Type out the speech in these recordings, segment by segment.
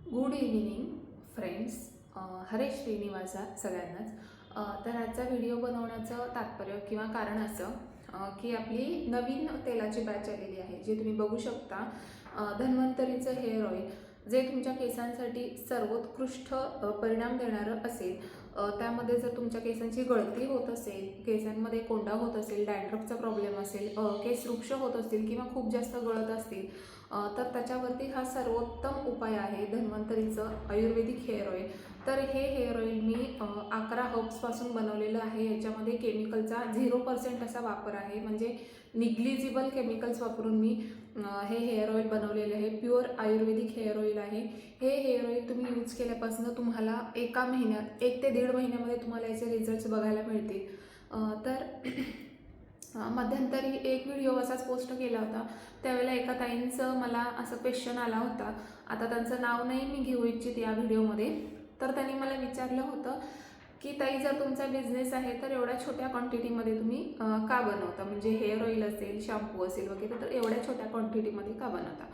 Good evening friends. Haresh Srinivasa सगळ्यांनाच. तर आजचा व्हिडिओ बनवण्याचं तात्पर्य किंवा कारण असं की आपली नवीन तेलाची बॅच आलेली आहे, जे तुम्ही बघू शकता. धन्वंतरीचं हेअर ऑइल, जे तुमच्या केसांसाठी सर्वोत्कृष्ट परिणाम देणारं असेल. त्यामध्ये जर तुमच्या केसांची गळती होत असेल, केसांमध्ये कोंडा होत असेल, डॅन्ड्रफचा प्रॉब्लेम असेल, केस वृक्ष होत असतील किंवा खूप जास्त गळत असतील, तर त्याच्यावरती हा सर्वोत्तम उपाय आहे धन्वंतरीचं आयुर्वेदिक हेअर ऑइल. तर हे हेअर ऑइल मी 11 हर्ब्सपासून बनवलेलं आहे. याच्यामध्ये केमिकलचा 0% असा वापर आहे, म्हणजे निग्लिजिबल केमिकल्स वापरून मी हे हेअर ऑइल बनवलेलं आहे. प्युअर आयुर्वेदिक हेअर ऑइल आहे. हे हेअर ऑइल तुम्ही यूज केल्यापासून तुम्हाला 1 महिन्यात 1 ते 1.5 महिन्यामध्ये तुम्हाला याचे रिझल्ट्स बघायला मिळतील. तर मध्यंतरी एक व्हिडिओ असाच पोस्ट केला होता. त्यावेळेला एका ताईंचं मला असं क्वेश्चन आला होता. आता त्यांचं नाव नाही मी घेऊ इच्छित या व्हिडिओमध्ये. तर त्यांनी मला विचारलं होतं की ताई, जर तुमचा बिझनेस आहे तर एवढ्या छोट्या क्वांटिटीमध्ये तुम्ही का बनवता, म्हणजे हेअर ऑइल असेल, शॅम्पू असेल वगैरे, तर एवढ्या छोट्या क्वांटिटीमध्ये का बनवता.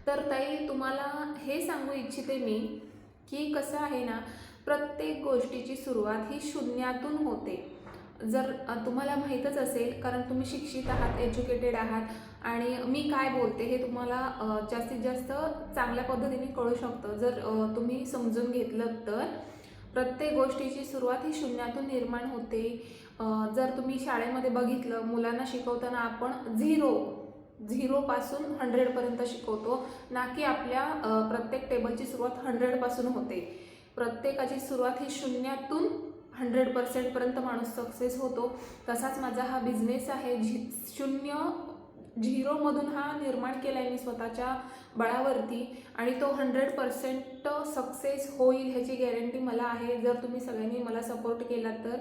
तर ताई, तुम्हाला हे सांगू इच्छिते मी की कसं आहे ना, प्रत्येक गोष्टीची सुरुवात ही शून्यातून होते. जर तुम्हाला माहीतच असेल, कारण तुम्ही शिक्षित आहात, एज्युकेटेड आहात, आणि मी काय बोलते हे तुम्हाला जास्तीत जास्त चांगल्या पद्धतीने कळू शकतं जर तुम्ही समजून घेतलं तर. प्रत्येक गोष्टीची सुरुवात ही शून्यातून निर्माण होते. जर तुम्ही शाळेमध्ये बघितलं, मुलांना शिकवताना आपण झिरोपासून 100पर्यंत शिकवतो, ना की आपल्या प्रत्येक टेबलची सुरुवात 100पासून होते. प्रत्येकाची सुरुवात ही शून्यातून 100% माणूस सक्सेस होतो. तसाच माझा हा बिझनेस आहे. झिरोमधून हा निर्माण केला आहे मी स्वतःच्या बळावरती, आणि तो 100% सक्सेस होईल ह्याची गॅरंटी मला आहे, जर तुम्ही सगळ्यांनी मला सपोर्ट केला तर.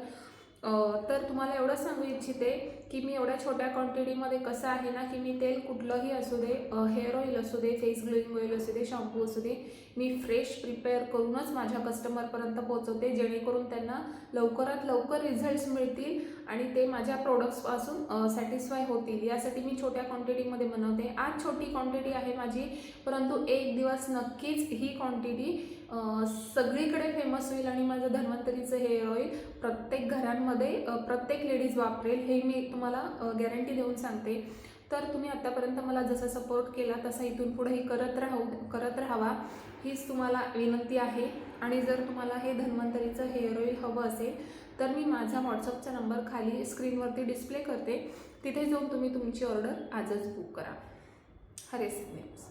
तर तुम्हाला एवढंच सांगू इच्छिते की मी एवढ्या छोट्या क्वांटिटीमध्ये कसं आहे ना, की मी तेल कुठलंही असू दे, हेअर ऑइल असू दे, फेस ग्लोईंग ऑइल असू दे, शॅम्पू असू दे, मी फ्रेश प्रिपेअर करूनच माझ्या कस्टमरपर्यंत पोहोचवते, जेणेकरून त्यांना लवकरात लवकर रिझल्ट्स मिळतील आणि ते माझ्या प्रोडक्ट्सपासून सॅटिस्फाय होतील. यासाठी मी छोट्या क्वांटिटीमध्ये बनवते. आज छोटी क्वांटिटी आहे माझी, परंतु एक दिवस नक्कीच ही क्वांटिटी सगळीकडे फेमस होईल आणि माझं धन्वंतरीचं हेअर ऑइल प्रत्येक घरांमध्ये प्रत्येक लेडीज वापरेल, हे मी तुम्हाला गॅरंटी देऊन सांगते. तर तुम्ही आत्तापर्यंत मला जसा सपोर्ट केला तसा इथून पुढेही करत राहावा, हीच तुम्हाला विनंती आहे. आणि जर तुम्हाला हे धन्वंतरीचं हेअर ऑइल हवं असेल तर मी माझा व्हॉट्सअपचा नंबर खाली स्क्रीनवरती डिस्प्ले करते, तिथे जाऊन तुम्ही तुमची ऑर्डर आजच बुक करा. हरे श्रीनिवास.